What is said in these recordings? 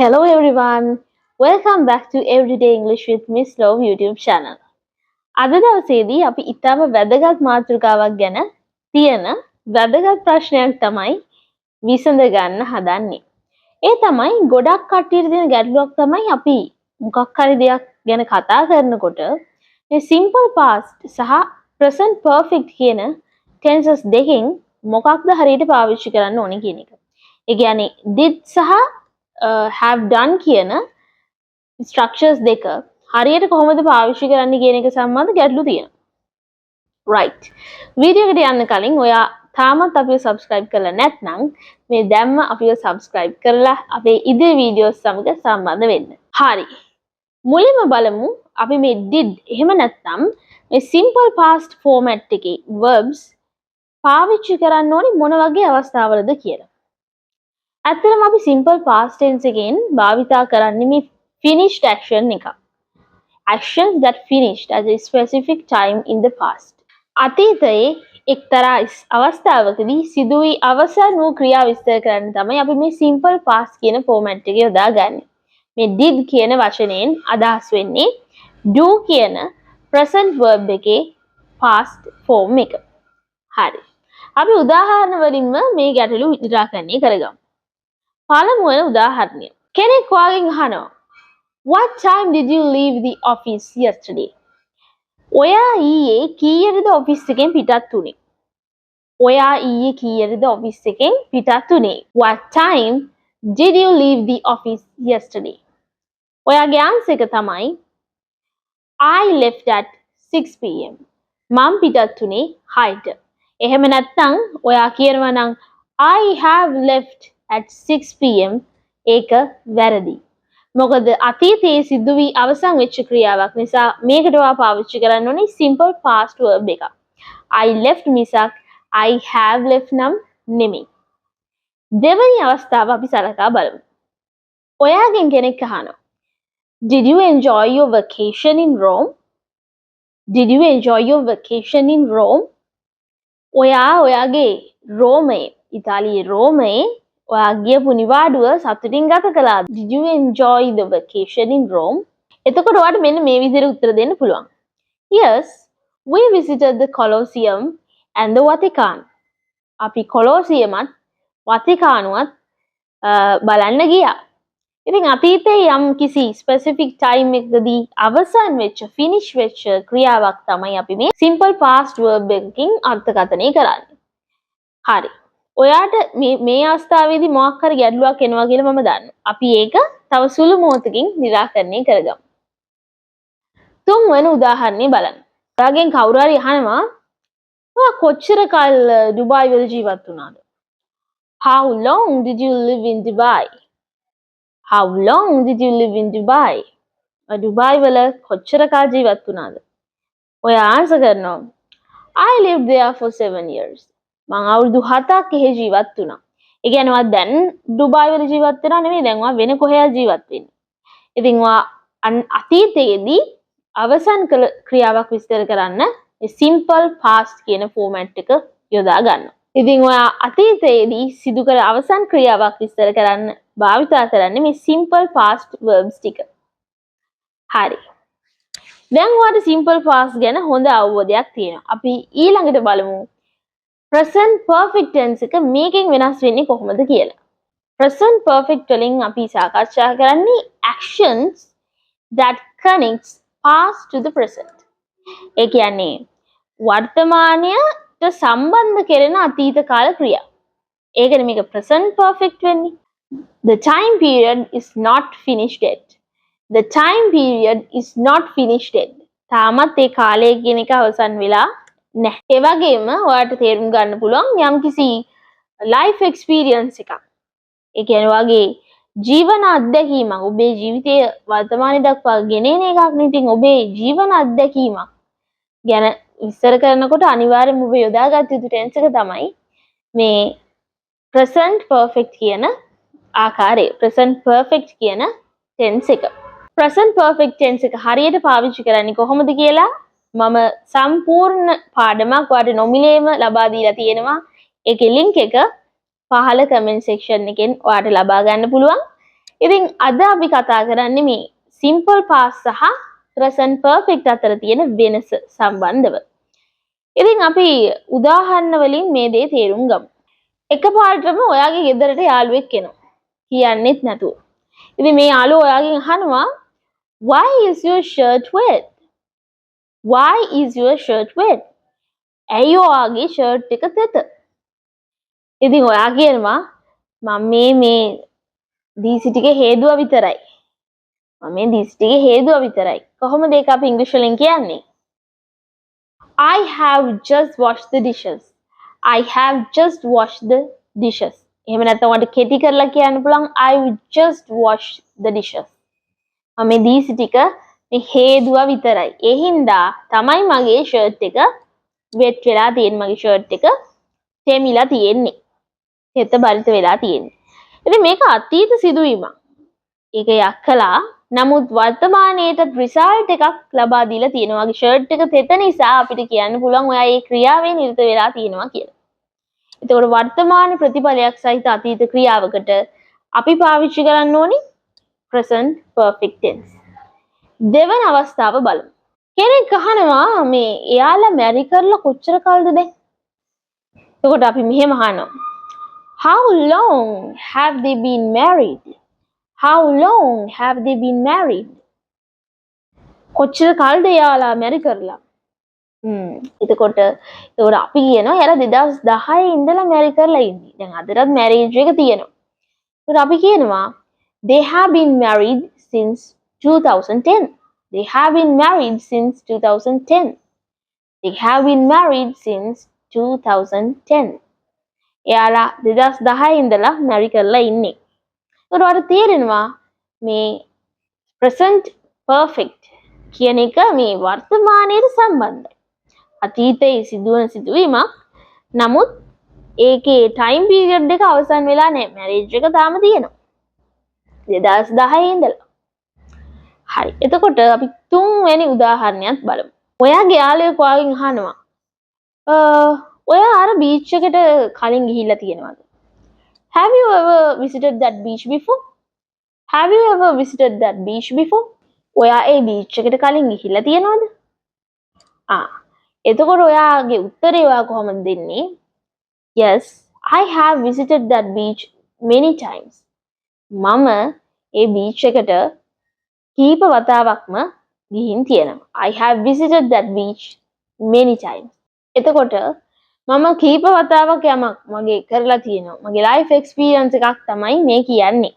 Hello everyone. Welcome back to Everyday English with Miss Love YouTube channel. අද දවසේදී අපි ඊටම වැදගත් මාතෘකාවක් ගැන තියෙන වැදගත් ප්‍රශ්නයක් තමයි විසඳ ගන්න හදන්නේ. ඒ තමයි ගොඩක් කට්ටියට තියෙන ගැටලුවක් තමයි අපි මොකක් හරි දෙයක් ගැන කතා කරනකොට මේ simple past සහ present perfect කියන tenses දෙකෙන් මොකක්ද හරියට පාවිච්චි කරන්න ඕනේ කියන එක. ඒ කියන්නේ did සහ have done කියන structures දෙක හරියට කොහොමද පාවිච්චි කරන්න කියන එක සම්බන්ධ ගැටලු තියෙනවා. right. වීඩියෝ එකට යන්න කලින් ඔයා තාමත් අපිව subscribe කරලා නැත්නම් මේ දැම්ම අපිව subscribe කරලා අපේ ඉදිරි වීඩියෝස් සමග සම්බන්ධ වෙන්න. හරි. මුලින්ම බලමු අපි මේ did එහෙම නැත්නම් මේ simple past format එකේ verbs පාවිච්චි කරන්න ඕනේ මොන වගේ අවස්ථාවලද කියලා. ඇත්තටම අපි simple past tense එකෙන් භාවිතා කරන්නේ මේ finished action එක. Actions that finished at a specific time in the past. අතීතයේ එක්තරා අවස්ථාවකදී සිදු වී අවසන් වූ ක්‍රියා විස්තර කරන්න තමයි අපි මේ simple past කියන format එක යොදාගන්නේ. මේ did කියන වචනයෙන් අදහස් වෙන්නේ do කියන present verb එකේ past form එක. හරි. අපි උදාහරණ වලින්ම මේ ගැටලු निराකරණය කරගමු. පළමුවන උදාහරණය. කෙනෙක් වාගෙන් අහනවා What time did you leave the office yesterday? ඔයා ඊයේ කීයටද ඔෆිස් එකෙන් පිටත් වුනේ? ඔයා ඊයේ කීයටද ඔෆිස් එකෙන් පිටත් වුනේ? What time did you leave the office yesterday? ඔයාගේ answer එක තමයි I left at 6 pm. මම පිටත් වුනේ 6ට. එහෙම නැත්නම් ඔයා කියනවා නම් I have left at 6 pm ඒක වැරදි. මොකද අතීතයේ සිදු වී අවසන් වෙච්ච ක්‍රියාවක් නිසා මේකට ඔයා පාවිච්චි කරන්න ඕනේ simple past verb එක. I left මිසක් I have left නම් නෙමෙයි. දෙවෙනි අවස්ථාව අපි සලකා බලමු. ඔයාගෙන් කෙනෙක් අහනවා Did you enjoy your vacation in Rome? Did you enjoy your vacation in Rome? ඔයාගේ රෝමයේ ඉතාලියේ රෝමයේ ඔයා ගියපු නිවාඩුව සතුටින් ගත කළාද? Did you enjoy the vacation in Rome? එතකොට ඔයාට මෙන්න මේ විදිහට උත්තර දෙන්න පුළුවන්. Yes, we visited the Colosseum and the Vatican. අපි කොලොසියමත් වතිකානුවත් බලන්න ගියා. ඉතින් අතීතයේ යම් කිසි specific time එකකදී අවසන් වෙච්ච finish වෙච්ච ක්‍රියාවක් තමයි අපි මේ simple past verb එකකින් අර්ථකථනය කරන්නේ. හරි. ඔයාට මේ අවස්ථාවේදී මොකක් හරි ගැටලුවක් එනවා කියලා මම දන්නවා. අපි ඒක තව සුළු මොහොතකින් निराකරණය කරගමු. තුන්වෙනි උදාහරණය බලන්න. ඔයාගෙන් කවුරු හරි අහනවා ඔයා කොච්චර කල් ඩුබායි වල ජීවත් වුණාද? How long did you live in Dubai? How long did you live in Dubai? Dubai වල කොච්චර කාල ජීවත් වුණාද? ඔයා ආන්සර් කරනවා I lived there for 7 years. මං අවුරුදු 7ක් එහෙ ජීවත් වුණා. ඒ කියන්නේ ඔයා දැන් ඩුබායි වල ජීවත් වෙනා නෙමෙයි දැන් ඔයා වෙන කොහෙද ජීවත් වෙන්නේ. ඉතින් ඔයා අතීතයේදී අවසන් කළ ක්‍රියාවක් විස්තර කරන්න මේ simple past කියන format එක යොදා ගන්නවා. ඉතින් ඔයා අතීතයේදී සිදු කළ අවසන් ක්‍රියාවක් විස්තර කරන්න භාවිතා කරන්නේ මේ simple past verbs ටික. හරි. දැන් ඔයාට simple past ගැන හොඳ අවබෝධයක් තියෙනවා. අපි ඊළඟට බලමු present perfect tense එක මේකෙන් වෙනස් වෙන්නේ කොහොමද කියලා. present perfect වලින් අපි සාකච්ඡා කරන්නේ actions that connects past to the present. ඒ කියන්නේ වර්තමානයට සම්බන්ධ කරන අතීත කාල ක්‍රියා. ඒකනේ මේක present perfect වෙන්නේ. The time period is not finished yet. The time period is not finished yet. තාමත් ඒ කාලය කියන එක අවසන් වෙලා නැහැ. ඒ වගේම ඔයාලට තේරුම් ගන්න පුළුවන් යම්කිසි life experience එකක්. ඒ කියන්නේ ඔයාගේ ජීවන අත්දැකීමක් ඔබේ ජීවිතයේ වර්තමානයේ දක්වා ගෙනෙන එකක් නේ. ඉතින් ඔබේ ජීවන අත්දැකීමක් ගැන විස්තර කරනකොට අනිවාර්යයෙන්ම ඔබ යොදාගත යුතු tense එක තමයි මේ present perfect කියන ආකාරය. present perfect කියන tense එක. present perfect tense එක හරියට පාවිච්චි කරන්නේ කොහොමද කියලා මම සම්පූර්ණ පාඩමක් ඔයාලට නොමිලේම ලබා දීලා තියෙනවා. ඒකේ link එක පහළ comment section එකෙන් ඔයාලට ලබා ගන්න පුළුවන්. ඉතින් අද අපි කතා කරන්නේ මේ simple past සහ present perfect අතර තියෙන වෙනස සම්බන්ධව. ඉතින් අපි උදාහරණ වලින් මේ දේ තේරුම් ගමු. එකපාරටම ඔයාගේ ගෙදරට යාළුවෙක් එනවා. කියන්නෙත් නැතුව. ඉතින් මේ යාළුවා ඔයාගෙන් අහනවා why is your shirt wet? Why is your shirt wet? ඇයි ඔයාගේ ෂර්ට් එක තෙත? ඉතින් ඔයා කියනවා මම මේ දීසි ටිකේ හේදුව විතරයි. මම මේ දීසි ටිකේ හේදුව විතරයි. කොහොමද ඒක අපි ඉංග්‍රීසි වලින් කියන්නේ? I have just washed the dishes. I have just washed the dishes. එහෙම නැත්නම් ඔයාලට කෙටි කරලා කියන්න පුළුවන් I just washed the dishes. මම මේ දීසි ටික මේ හේදුව විතරයි. ඒ හින්දා තමයි මගේ ෂර්ට් එක වෙට් වෙලා තියෙන්නේ. මගේ ෂර්ට් එක තෙමිලා තියෙන්නේ. තෙත බරිත වෙලා තියෙන්නේ. ඉතින් මේක අතීත සිදුවීමක්. ඒක යක්කලා නමුත් වර්තමානයේට රිසල්ට් එකක් ලබා දීලා තියෙනවා. වගේ ෂර්ට් එක තෙත නිසා අපිට කියන්න පුළුවන් ඔයා මේ ක්‍රියාවේ නිරත වෙලා තියෙනවා කියලා. එතකොට වර්තමාන ප්‍රතිඵලයක් සහිත අතීත ක්‍රියාවකට අපි පාවිච්චි කරන්න ඕනි present perfect tense. දෙවන අවස්ථාව බලමු. කෙනෙක් අහනවා මේ එයාලා මැරි කරලා කොච්චර කාලද දැන්? එතකොට අපි මෙහෙම අහනවා. How long have they been married? How long have they been married? කොච්චර කාලද එයාලා මැරි කරලා? එතකොට අපි කියනවා එයාලා 2010 ඉඳලා මැරි කරලා ඉන්නේ. දැන් අදටත් මැරේජ් එක තියෙනවා. ඒත් අපි කියනවා they have been married since 2010. They have been married since 2010. They have been married since 2010. එයාලා 2010 ඉඳලා මැරි කරලා ඉන්නේ. ඒකට ඔයාලට තේරෙනවා මේ present perfect කියන එක මේ වර්තමානයේ සම්බන්ධයි. අතීතයේ සිදුවන සිදුවීමක්. නමුත් ඒකේ time period එක අවසන් වෙලා නැහැ. මැරේජ් එක තාම තියෙනවා. 2010 ඉඳලා. හරි. එතකොට අපි තුන්වෙනි උදාහරණයක් බලමු. ඔයාගේ යාළුවෙක් ඔයාගෙන් අහනවා ඔයා අර බීච් එකට කලින් ගිහිල්ලා තියෙනවද? Have you ever visited that beach before? Have you ever visited that beach before? ඔයා ඒ බීච් එකට කලින් ගිහිල්ලා තියෙනවද? එතකොට ඔයාගේ උත්තරේ ඔයා කොහොමද දෙන්නේ? Yes, I have visited that beach many times. මම ඒ බීච් එකට කීප වතාවක්ම ගිහින් තියෙනවා. I have visited that beach many times. එතකොට මම කීප වතාවක් යමක් මගේ කරලා තියෙනවා. මගේ life experience එකක් තමයි මේ කියන්නේ.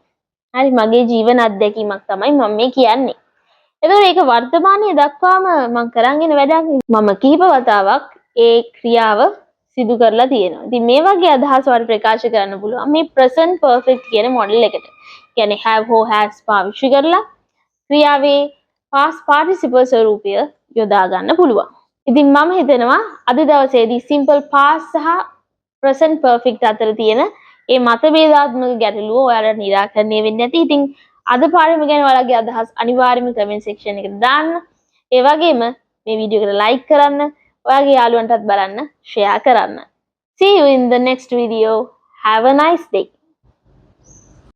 හරි මගේ ජීවන අත්දැකීමක් තමයි මම මේ කියන්නේ. එතකොට ඒක වර්තමානයේ දක්වාම මම කරන් යන වැඩක්. මම කීප වතාවක් ඒ ක්‍රියාව සිදු කරලා තියෙනවා. ඉතින් මේ වගේ අදහස් වල ප්‍රකාශ කරන්න පුළුවන් මේ present perfect කියන මොඩල් එකට. කියන්නේ have or has පාවිච්චි කරලා ක්‍රියාවේ past participle ස්වරූපය යොදා ගන්න පුළුවන්. ඉතින් මම හිතනවා අද දවසේදී simple past සහ present perfect අතර තියෙන මේ මතභේදාත්මක ගැටලුව ඔයාලට निराකරණය වෙන්නේ නැති. ඉතින් අද පාඩම ගැන ඔයාලගේ අදහස් අනිවාර්යයෙන්ම comment section එකට දාන්න. ඒ වගේම මේ වීඩියෝ එකට like කරන්න, ඔයාගේ යාළුවන්ටත් බලන්න share කරන්න. See you in the next video. Have a nice day.